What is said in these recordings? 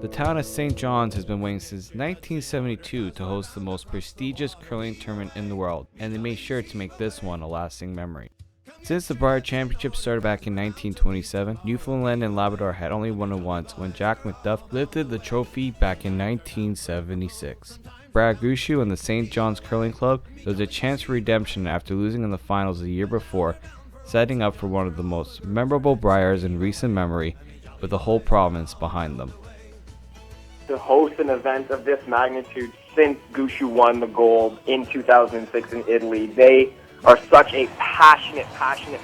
The town of St. John's has been waiting since 1972 to host the most prestigious curling tournament in the world, and they made sure to make this one a lasting memory. Since the Brier Championship started back in 1927, Newfoundland and Labrador had only won it once when Jack McDuff lifted the trophy back in 1976. Brad Gushue and the St. John's Curling Club, there was a chance for redemption after losing in the finals the year before, setting up for one of the most memorable Briers in recent memory, with the whole province behind them. To host an event of this magnitude since Gushue won the gold in 2006 in Italy, they are such a passionate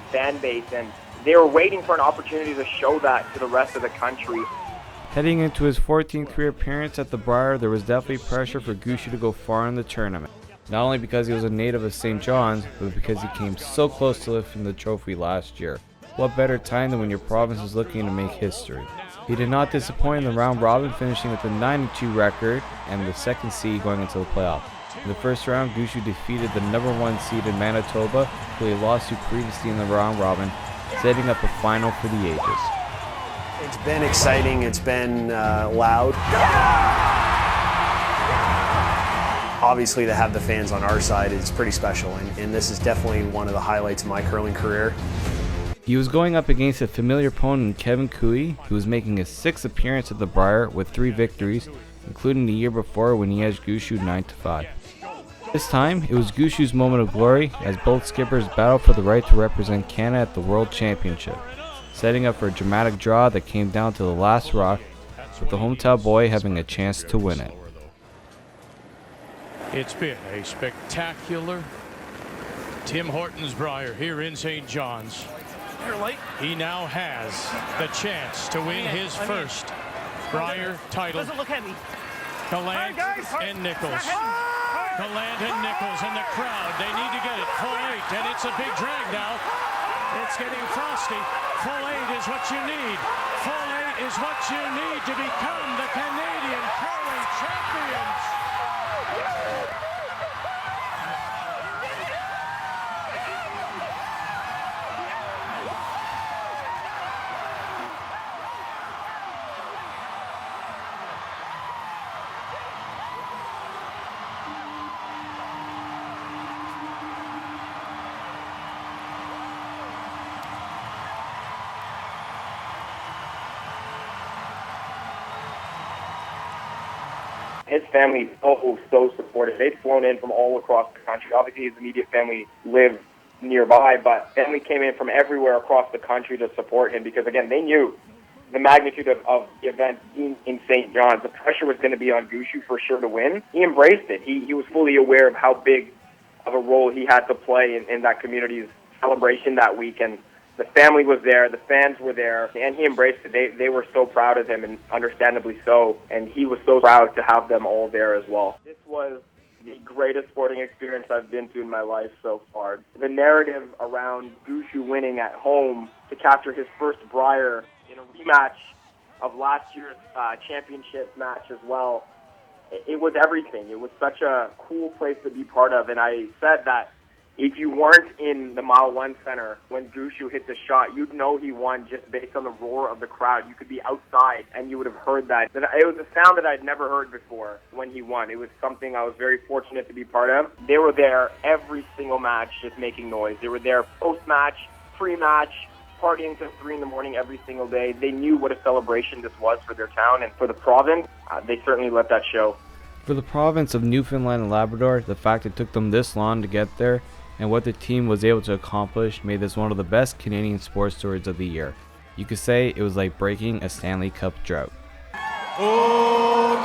fan base, and they were waiting for an opportunity to show that to the rest of the country. Heading into his 14th career appearance at the Brier, there was definitely pressure for Gushue to go far in the tournament. Not only because he was a native of St. John's, but because he came so close to lifting the trophy last year. What better time than when your province is looking to make history? He did not disappoint in the round robin, finishing with a 9-2 record and the second seed going into the playoff. In the first round, Gushue defeated the number 1 seed in Manitoba, who he lost to previously in the round robin, setting up a final for the ages. It's been exciting, it's been loud. Obviously, to have the fans on our side is pretty special, and this is definitely one of the highlights of my curling career. He was going up against a familiar opponent, Kevin Cooey, who was making his 6th appearance at the Brier with 3 victories, including the year before when he edged Gushue 9-5. This time, it was Gushue's moment of glory as both skippers battled for the right to represent Canada at the World Championship, setting up for a dramatic draw that came down to the last rock, with the hometown boy having a chance to win it. It's been a spectacular Tim Hortons Brier here in St. John's. He now has the chance to win his first Brier title. Gallant and Nichols. Gallant and Nichols and the crowd, they need to get it. Full 8, and it's a big drag now. It's getting frosty. Full 8 is what you need. Full 8 is what you need to become the Canadian curling champions. His family is so supportive. They've flown in from all across the country. Obviously, his immediate family live nearby, but family came in from everywhere across the country to support him because, again, they knew the magnitude of the event in St. John's. The pressure was going to be on Gushue for sure to win. He embraced it. He was fully aware of how big of a role he had to play in that community's celebration that week, and the family was there, the fans were there, and he embraced it. They were so proud of him, and understandably so, and he was so proud to have them all there as well. This was the greatest sporting experience I've been to in my life so far. The narrative around Gushue winning at home to capture his first Brier in a rematch of last year's championship match as well, it was everything. It was such a cool place to be part of, and I said that if you weren't in the Mile 1 Center when Gushue hit the shot, you'd know he won just based on the roar of the crowd. You could be outside and you would have heard that. It was a sound that I'd never heard before when he won. It was something I was very fortunate to be part of. They were there every single match just making noise. They were there post-match, pre-match, partying till 3 in the morning every single day. They knew what a celebration this was for their town and for the province. They certainly let that show. For the province of Newfoundland and Labrador, the fact it took them this long to get there and what the team was able to accomplish made this one of the best Canadian sports stories of the year. You could say it was like breaking a Stanley Cup drought. Oh,